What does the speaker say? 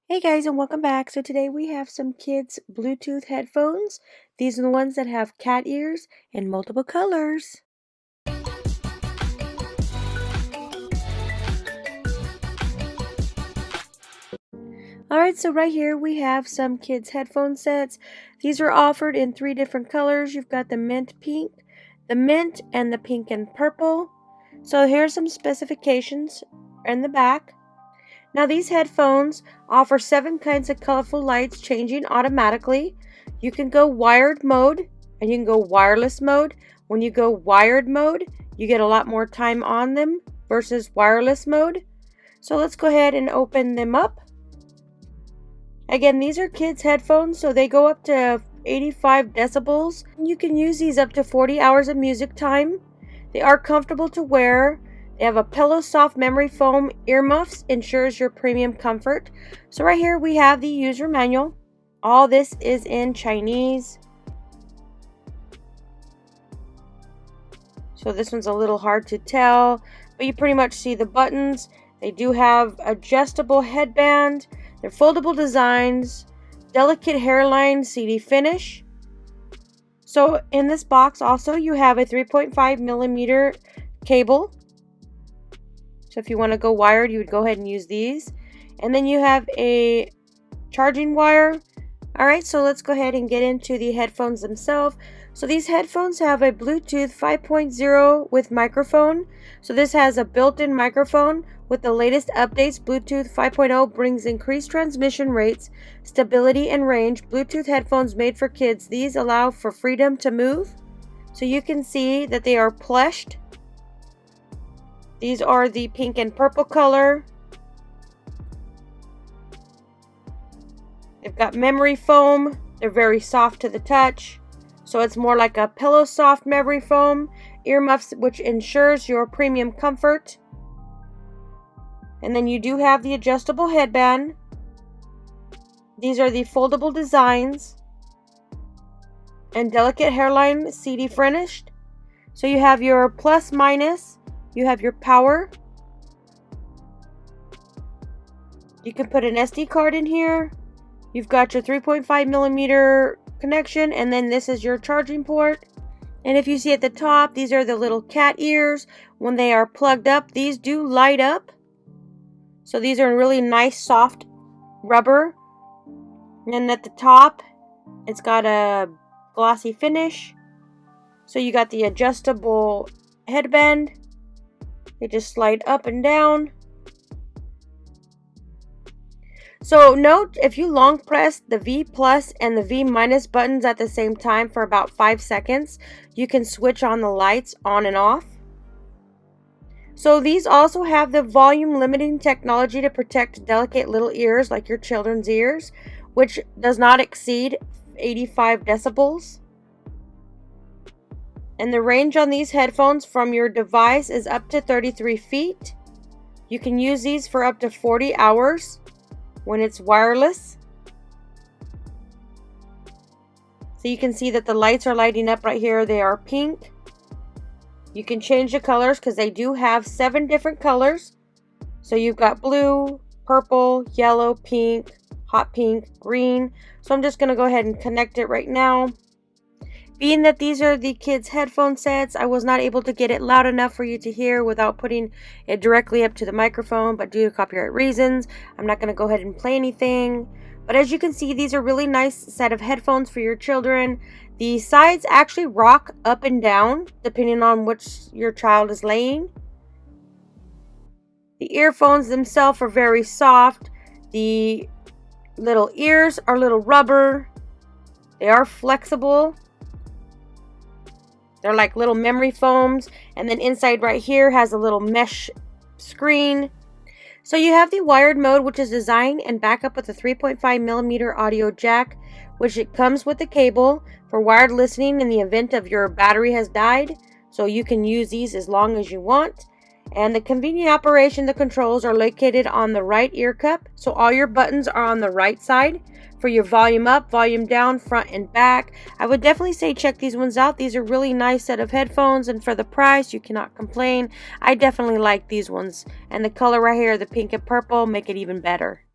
Hey guys, and welcome back. So today we have some kids Bluetooth headphones. These are the ones that have cat ears in multiple colors. Alright, so right here we have some kids headphone sets. These are offered in 3 different colors. You've got the mint pink, the mint, and the pink and purple. So here's some specifications in the back. Now these headphones offer 7 kinds of colorful lights changing automatically. You can go wired mode and you can go wireless mode. When you go wired mode, you get a lot more time on them versus wireless mode. So let's go ahead and open them up. Again, these are kids headphones, so they go up to 85 decibels. You can use these up to 40 hours of music time. They are comfortable to wear. They have a pillow soft memory foam earmuffs, ensures your premium comfort. So right here we have the user manual. All this is in Chinese. So this one's a little hard to tell, but you pretty much see the buttons. They do have adjustable headband. They're foldable designs, delicate hairline CD finish. So in this box also you have a 3.5 millimeter cable. So if you want to go wired, you would go ahead and use these. And then you have a charging wire. Alright, so let's go ahead and get into the headphones themselves. So these headphones have a Bluetooth 5.0 with microphone. So this has a built-in microphone. With the latest updates, Bluetooth 5.0 brings increased transmission rates, stability, and range. Bluetooth headphones made for kids. These allow for freedom to move. So you can see that they are plushed. These are the pink and purple color. They've got memory foam. They're very soft to the touch. So it's more like a pillow soft memory foam. Earmuffs, which ensures your premium comfort. And then you do have the adjustable headband. These are the foldable designs. And delicate hairline CD finished. So you have your plus minus. You have your power. You can put an SD card in here. You've got your 3.5 millimeter connection, and then this is your charging port. And if you see at the top, these are the little cat ears. When they are plugged up, these do light up. So these are really nice soft rubber. And then at the top, it's got a glossy finish. So you got the adjustable headband. They just slide up and down. So note, if you long press the V plus and the V minus buttons at the same time for about 5 seconds, you can switch on the lights on and off. So these also have the volume limiting technology to protect delicate little ears like your children's ears, which does not exceed 85 decibels. And the range on these headphones from your device is up to 33 feet. You can use these for up to 40 hours when it's wireless. So you can see that the lights are lighting up right here. They are pink. You can change the colors because they do have 7 different colors. So you've got blue, purple, yellow, pink, hot pink, green. So I'm just going to go ahead and connect it right now. Being that these are the kids' headphone sets, I was not able to get it loud enough for you to hear without putting it directly up to the microphone, but due to copyright reasons, I'm not going to go ahead and play anything. But as you can see, these are really nice set of headphones for your children. The sides actually rock up and down depending on which your child is laying. The earphones themselves are very soft. The little ears are little rubber. They are flexible. They're like little memory foams. And then inside right here has a little mesh screen. So you have the wired mode, which is designed and back up with a 3.5 millimeter audio jack, which it comes with a cable for wired listening in the event of your battery has died. So you can use these as long as you want. And the convenient operation, the controls are located on the right ear cup. So all your buttons are on the right side for your volume up, volume down, front and back. I would definitely say check these ones out. These are really nice set of headphones, and for the price, you cannot complain. I definitely like these ones. And the color right here, the pink and purple, make it even better.